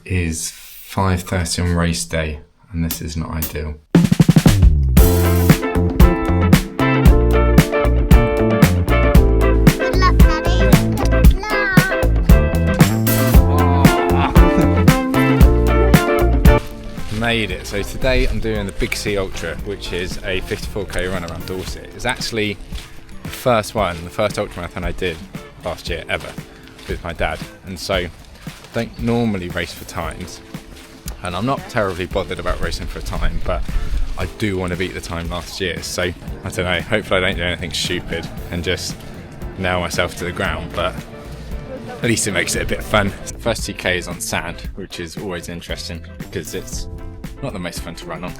is 5:30 on race day, and this is not ideal. Good luck, Daddy. Good luck. Made it. So today I'm doing the Big C Ultra, which is a 54k run around Dorset. It's actually the first ultramarathon I did last year ever with my dad, and so I don't normally race for times, and I'm not terribly bothered about racing for a time, but I do want to beat the time last year. So I don't know, hopefully I don't do anything stupid and just nail myself to the ground, but at least it makes it a bit fun. The first 2k is on sand, which is always interesting because it's not the most fun to run on.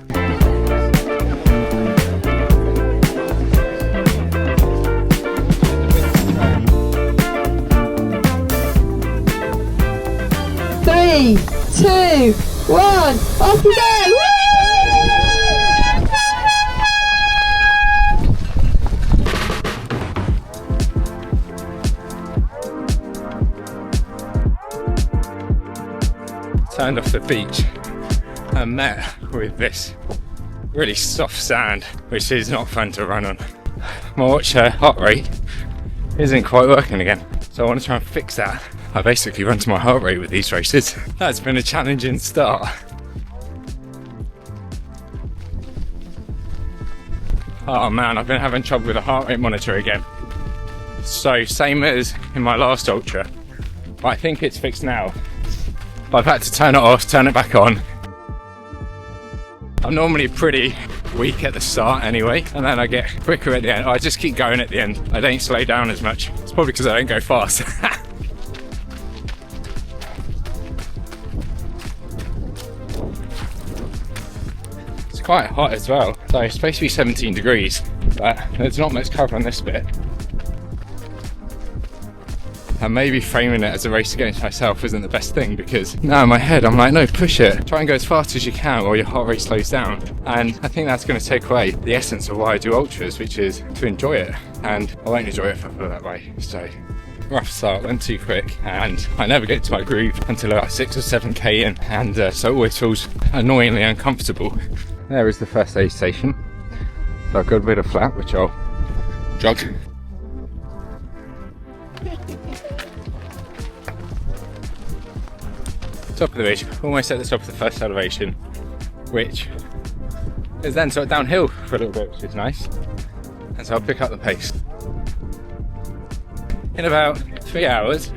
3, 2, 1, off we go! Woo! Turned off the beach and met with this really soft sand, which is not fun to run on. My watch heart rate isn't quite working again, so I want to try and fix that. I basically run to my heart rate with these races. That's been a challenging start. Oh man, I've been having trouble with the heart rate monitor again. So same as in my last ultra, but I think it's fixed now. But I've had to turn it off, turn it back on. I'm normally pretty weak at the start anyway, and then I get quicker at the end. I just keep going at the end. I don't slow down as much. It's probably because I don't go fast. It's quite hot as well. So it's supposed to be 17 degrees, but there's not much cover on this bit. And maybe framing it as a race against myself isn't the best thing, because now in my head I'm like, no, push it. Try and go as fast as you can or your heart rate slows down. And I think that's going to take away the essence of why I do ultras, which is to enjoy it. And I won't enjoy it if I feel that way. So rough start, went too quick, and I never get to my groove until about 6 or 7k in, and so it always feels annoyingly uncomfortable. There is the first aid station. So I've got a bit of flat, which I'll jog. Top of the ridge, almost at the top of the first elevation, which is then sort of downhill for a little bit, which is nice. And so I'll pick up the pace. In about 3 hours,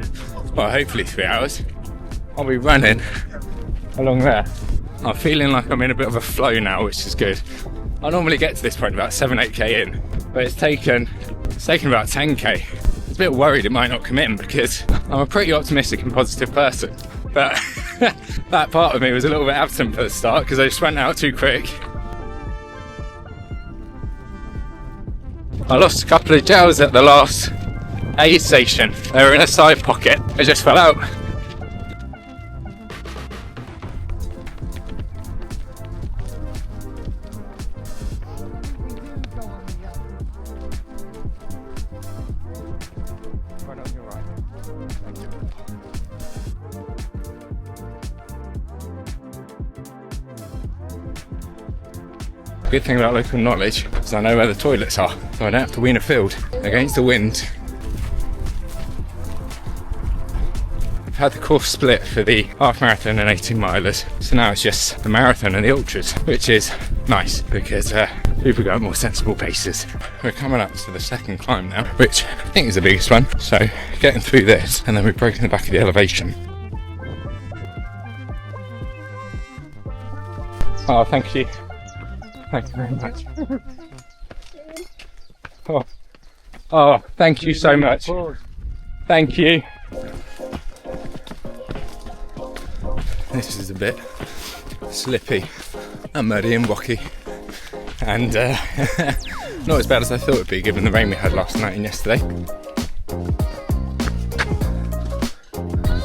well hopefully 3 hours, I'll be running along there. I'm feeling like I'm in a bit of a flow now, which is good. I normally get to this point about 7-8k in, but it's taken about 10k. I was a bit worried it might not come in because I'm a pretty optimistic and positive person, but that part of me was a little bit absent for the start because I just went out too quick. I lost a couple of gels at the last aid station. They were in a side pocket. I just fell out. Good thing about local knowledge is I know where the toilets are, so I don't have to wean a field against the wind. I've had the course split for the half marathon and 18 milers, so now it's just the marathon and the ultras, which is nice because people go at more sensible paces. We're coming up to the second climb now, which I think is the biggest one, so getting through this and then we're breaking the back of the elevation. Oh, thank you. Thank you very much. Oh, thank you so much. Thank you. This is a bit slippy and muddy and rocky, and not as bad as I thought it would be given the rain we had last night and yesterday.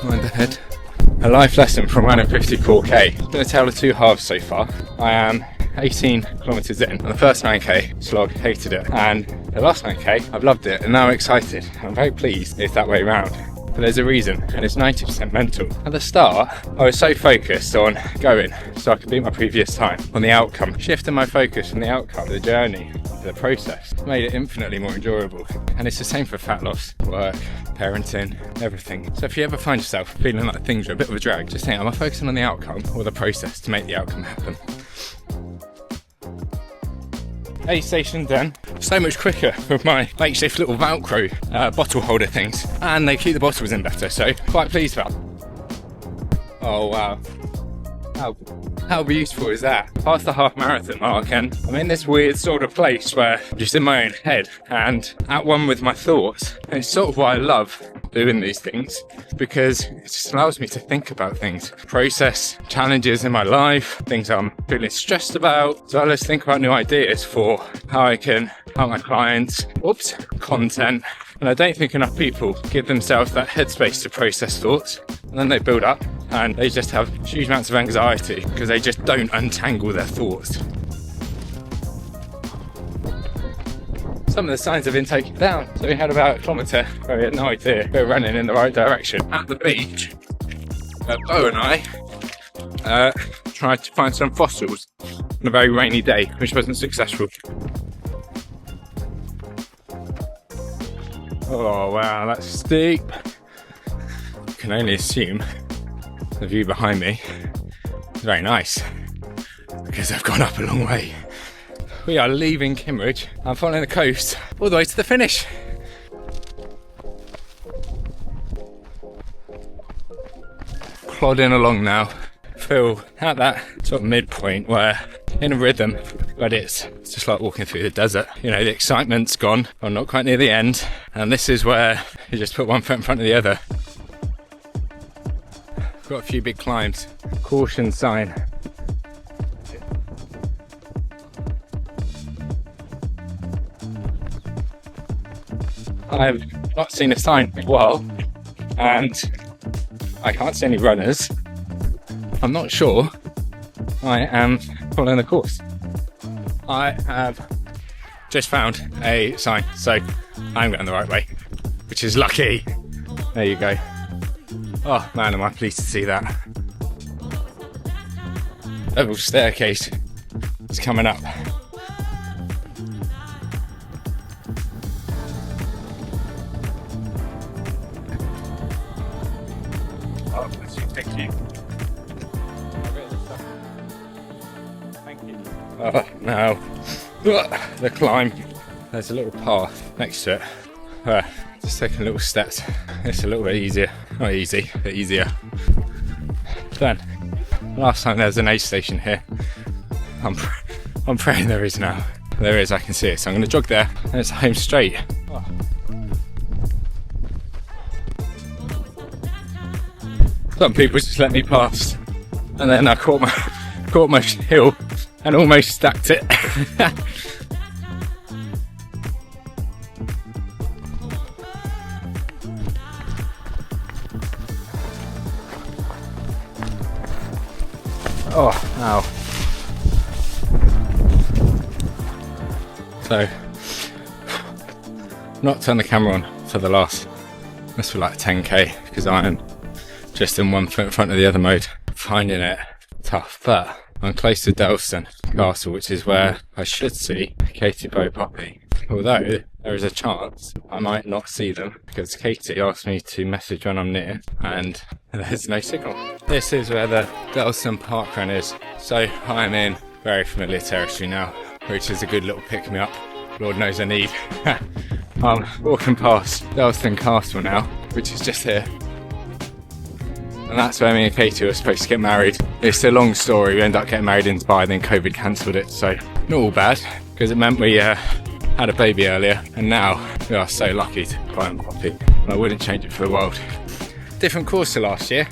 Mind ahead. A life lesson from running 54k. I'm going to tell the two halves so far. I am 18 kilometres in. On the first 9k, slog, hated it. And the last 9k, I've loved it. And now I'm excited. I'm very pleased it's that way around. but there's a reason, and it's 90% mental. At the start, I was so focused on going so I could beat my previous time, on the outcome. Shifting my focus from the outcome to the journey, to the process, made it infinitely more enjoyable. And it's the same for fat loss, work, parenting, everything. So if you ever find yourself feeling like things are a bit of a drag, just think, am I focusing on the outcome or the process to make the outcome happen? Aid station done. So much quicker with my makeshift little Velcro bottle holder things, and they keep the bottles in better, so quite pleased about that. Oh wow, how beautiful is that? Past the half marathon mark, and I'm in this weird sort of place where I'm just in my own head and at one with my thoughts. And it's sort of why I love doing these things, because it just allows me to think about things, process challenges in my life, things I'm feeling stressed about, as well as think about new ideas for how I can help my clients, content. And I don't think enough people give themselves that headspace to process thoughts, and then they build up and they just have huge amounts of anxiety because they just don't untangle their thoughts. Some of the signs have been taken down. So we had about a kilometre where we had no idea we were running in the right direction. At the beach, Bo and I tried to find some fossils on a very rainy day, which wasn't successful. Oh wow, that's steep. You can only assume the view behind me is very nice because I've gone up a long way. We are leaving Kimmeridge and following the coast all the way to the finish. Plodding along now. Feel at that sort of midpoint where in a rhythm, but it's just like walking through the desert. You know, the excitement's gone. I'm not quite near the end, and this is where you just put one foot in front of the other. Got a few big climbs. Caution sign. I've not seen a sign for a while, and I can't see any runners. I'm not sure I am following the course. I have just found a sign, so I'm going the right way, which is lucky. There you go. Oh man, am I pleased to see that. Level staircase is coming up. Oh, thank you. Thank you. Oh, now the climb. There's a little path next to it. Just taking little steps. It's a little bit easier. Not easy, but easier. Then, last time there was an aid station here. I'm praying there is now. There is, I can see it. So I'm going to jog there, and it's home straight. Oh. Some people just let me pass, and then I caught my heel and almost stacked it. Oh, ow. So, not turned the camera on for the last, must be like 10k, because I am just in one foot in front of the other mode, finding it tough. But I'm close to Delston Castle, which is where I should see Katie, Bo, Poppy. Although there is a chance I might not see them because Katie asked me to message when I'm near and there's no signal. This is where the Delston Parkrun is. So I'm in very familiar territory now, which is a good little pick me up. Lord knows I need. I'm walking past Delston Castle now, which is just here. And that's where me and Katie were supposed to get married. It's a long story. We ended up getting married in Dubai, then COVID cancelled it. So not all bad, because it meant we had a baby earlier, and now we are so lucky to buy a Poppy. I wouldn't change it for the world. Different course to last year.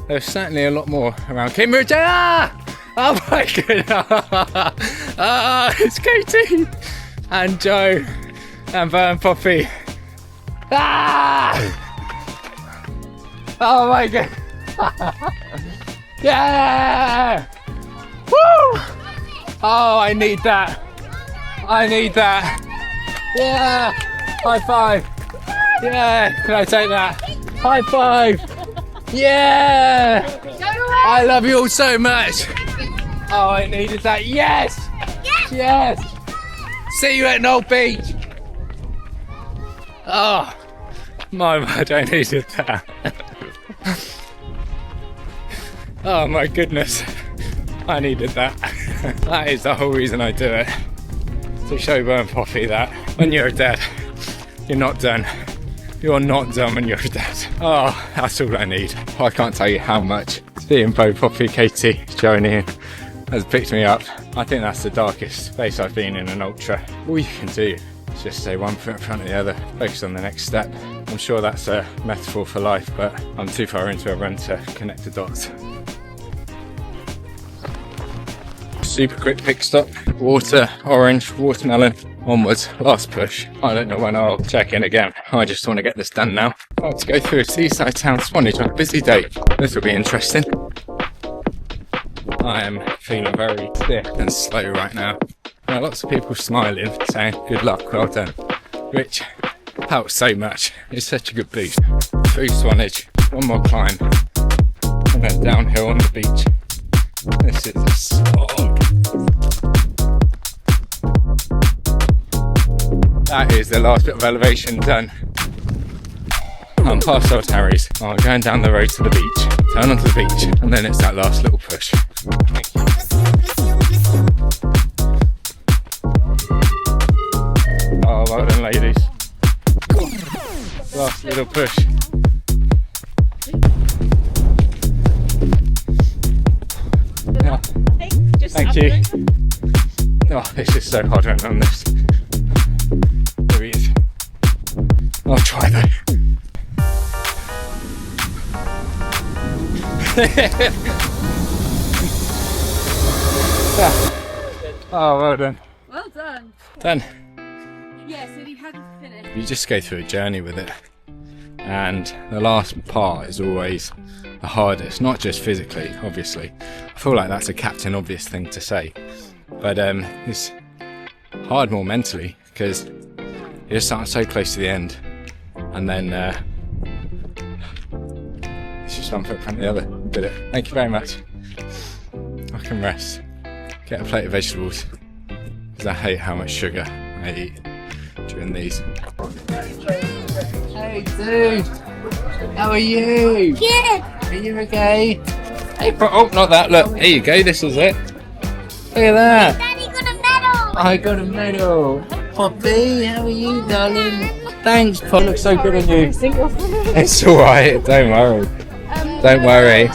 There was certainly a lot more around Kimmeridge. Ah! Oh my goodness! Ah, it's Katie and Joe and Bo and Poppy. Ah! Oh my god! Yeah! Woo! Oh, I need that. I need that. Yeah! High five. Yeah! Can I take that? High five! Yeah! I love you all so much. Oh, I needed that. Yes! Yes! See you at Knoll Beach. Oh, my word, I needed that. Oh my goodness, I needed that. That is the whole reason I do it. To show Bo and Poppy that when you're a dad, you're not done. You're not done when you're a dad. Oh, that's all I need. I can't tell you how much seeing Bo, Poppy, Katie, Joni has picked me up. I think that's the darkest place I've been in an ultra. All you can do is just stay one foot in front of the other, focus on the next step. I'm sure that's a metaphor for life, but I'm too far into a run to connect the dots. Super quick pit stop. Water, orange, watermelon, onwards, last push. I don't know when I'll check in again. I just want to get this done now. Let's go through a seaside town Swanage on a busy day. This will be interesting. I am feeling very stiff and slow right now. There are lots of people smiling, saying good luck, well done. Which helps so much. It's such a good boost. Through Swanage, one more climb, and then downhill on the beach. This is a slog. That is the last bit of elevation done. I'm past Old Harry's. I'm going down the road to the beach, turn onto the beach, and then it's that last little push. Thank you. Oh, well done, ladies. Last little push. Yeah. Thank you. Oh, this is so hard running on this. There he is. I'll try though. Oh, well done. Well done. Done. Yeah, so you haven't finished. You just go through a journey with it, and the last part is always the hardest, not just physically, obviously. I feel like that's a Captain Obvious thing to say, but it's hard more mentally because you just start so close to the end, and then it's just one foot in front of the other. Did it. Thank you very much. I can rest, get a plate of vegetables, because I hate how much sugar I eat during these. Hey dude, how are you? Good. Are you okay? Hey, oh, not that, look, here you go, this is it. Look at that. Daddy got a medal. I got a medal. Poppy, how are you, darling? Thanks, Pop. Looks so good on you. It's alright, don't worry. Don't worry.